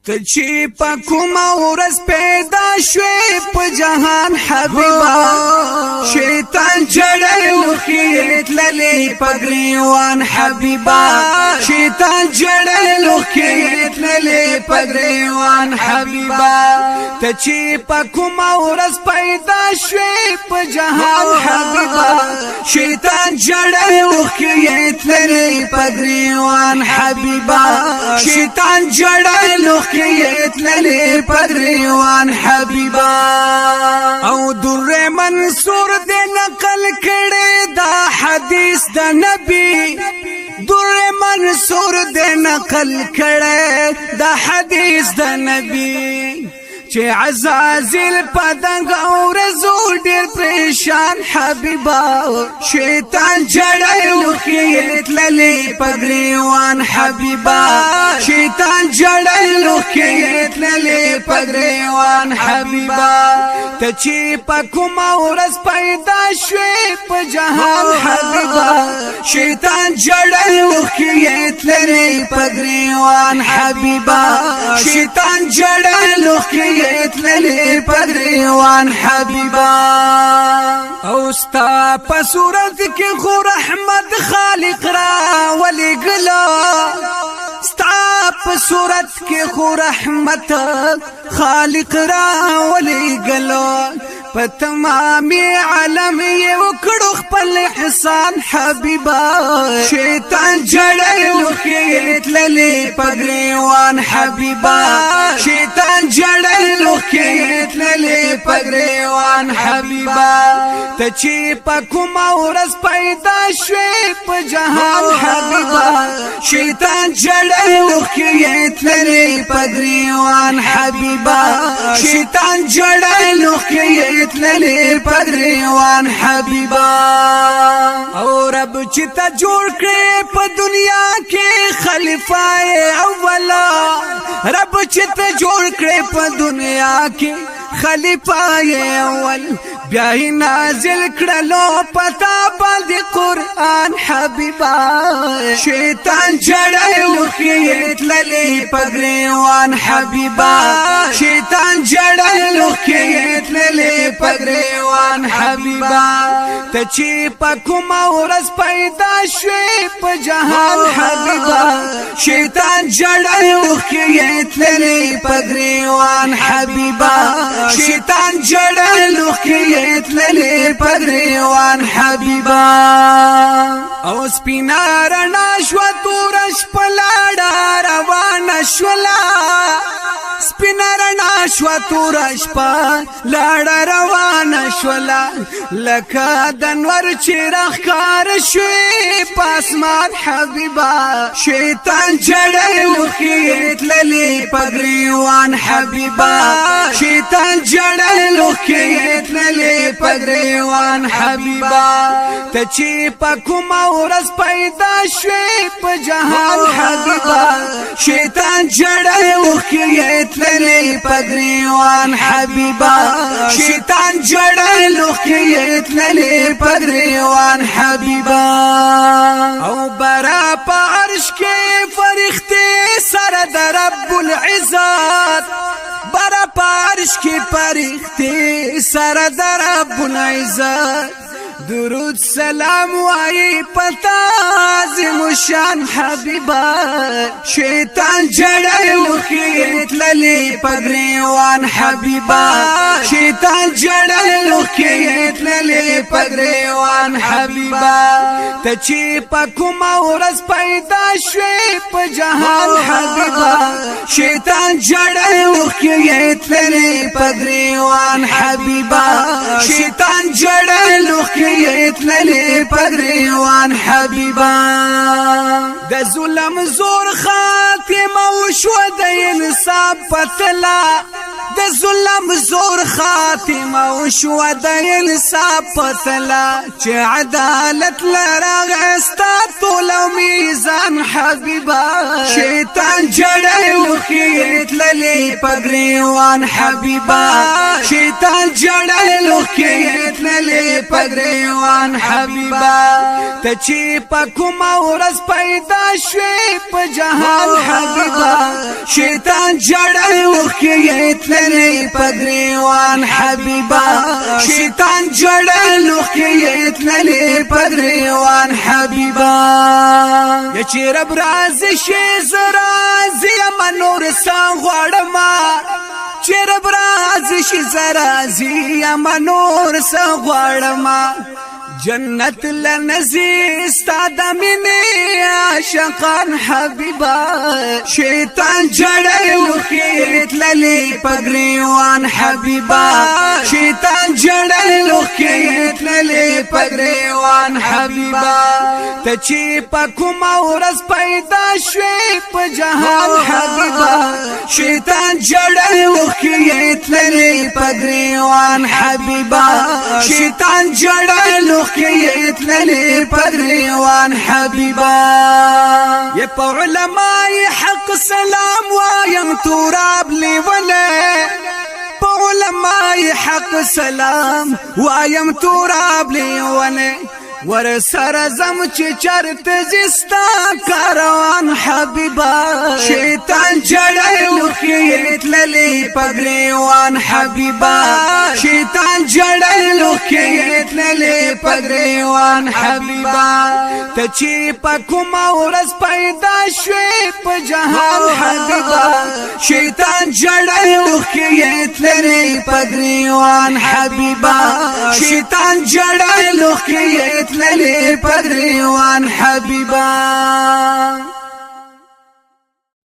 ته چې په کومه ورځ پیدا شوې په جهان حبیبا شیطان جړل خیر تللې په ګریوان حبیبا شیطان جړل خیر تللې په ګریوان حبیبا ته چې په کومه ورځ پیدا شوې په جهان حبیبا شیطان جړل خیر تللې په ګریوان حبیبا شیطان جړل خیت للی پدریوان حبیبا او در منصور دے نقل کڑے دا حدیث دا نبی در منصور دے نقل کڑے دا حدیث دا نبی چه عزازل پدنگ اور زور دیر پریشان حبیبا شیطان جڑل خیت للی پگریوان حبیبا شیطان جڑل خیت للی پگریوان حبیبا تچی پکم اورز پیدا شوی پا جہان حبیبا شیطان جڑل خیت للی پگریوان حبیبا شیطان جڑل خیت للی پگریوان حبیبا اوستا پا صورت کی خو رحمت خالق را ولی گلا ستا پا صورت کی خو رحمت خالق را ولی گلا پا تمامی عالم یہ وکڑو خپل احسان حبیبا شیطان جڑل خیت للی پگریوان حبیبا شیطان جڑل خیت للی پگریوان حبیبا تچی پا کم اورز پیدا شوی پا جہان حبیبا شیطان جڑل خیت للی پگریوان حبیبا شیطان جڑل خیت للی پگریوان حبیبا او رب چتا جوڑ کرے پا دنیا کے خلیفہ اولا رب چتا جوڑ کرے پا دنیا کے خلیفہ اول بیاہی نازل کرلو پتا باندی قرآن حبیبا شیطان جڑل خیت للی پگریوان حبیبا شیطان جڑل خیت للی پگریوان حبیبا تچی پا کم اورز پیدا شوی پا جہان حبیبا شیطان جڑل خیت للی پگریوان حبیبا شیطان جڑل خیت للی پگریوان حبیبا او سپینا رنا شوا تورش پلاڑا روان شولا سپینا رنا شوا تورش پلاڑا روان شولا لکا دنور چرخ کار شوی پاسمان حبیبا شیطان جڑل خیت للی پگریوان حبیبا شیطان جڑل خیت للی پگریوان حبیبا تچی پا کم اورز پیدا شوی پا جہان حبیبا شیطان جڑل خیت للی پگریوان حبیبا شیطان جڑل خیت للی پگریوان حبیبا او برا پا عرش کے فرختے سرد رب العزت برا پا عرش کے فرختے سرد رب العزت درود سلام وائی پتا عظیم شان حبیبا شیطان جڑل خیت للی پگریوان حبیبا شیطان جڑل خیت للی پگریوان حبیبا تچی پا کم اورز پیدا شوی پا جہان حبیبا شیطان جڑل خیت للی پگریوان حبیبا شیطان جڑل خیت للی پگریوان حبیبا د ظلم زور خاتمه وشو د انصاف پتلا د ظلم زور خاتمه وشو د انصاف پتلا چې عدالت لراغستا طول میزان حبیبا شیطان جڑل خیت تللی پگریوان حبیبا شیطان جڑل لوخی تللی پگریوان حبیبا تچی پکم ورس پیدا شوی پا جہان حبیبا شیطان جڑل لوخی تللی پگریوان حبیبا شیطان جڑل لوخی تللی پگریوان حبیبا یا چی رب رازی شیز رازی اما نور سان غوڑما چی رب رازی شیز رازی اما نور سان غوڑما جنت لنزی استاد منی عاشقان حبیبا شیطان جڑے لوخیت للی پگریوان حبیبا شیطان جڑے لوخیت للی پگریوان حبیبا تچی پکم ورس پیدا شوی پا جہان حبیبا شیطان جڑے لوخیت للی پگریوان حبیبا شیطان جڑے لوخیت للی پگریوان حبیبا یہ پا علماء حق سلام وایم توراب لیولے پا علماء حق سلام وایم توراب لیولے ور سرزم چی چرت زستا کاروان حبیبا شیطان جڑے لوخیت للی پگریوان حبیبا شیطان جڑے لوخیت للی پگریوان حبیبا تچی پکم ورس پیدا شوی پا جہان حبیبا شیطان جڑے لوخیت للی پگریوان حبیبا شیطان جڑے لوخیت للی پگریوان حبیبا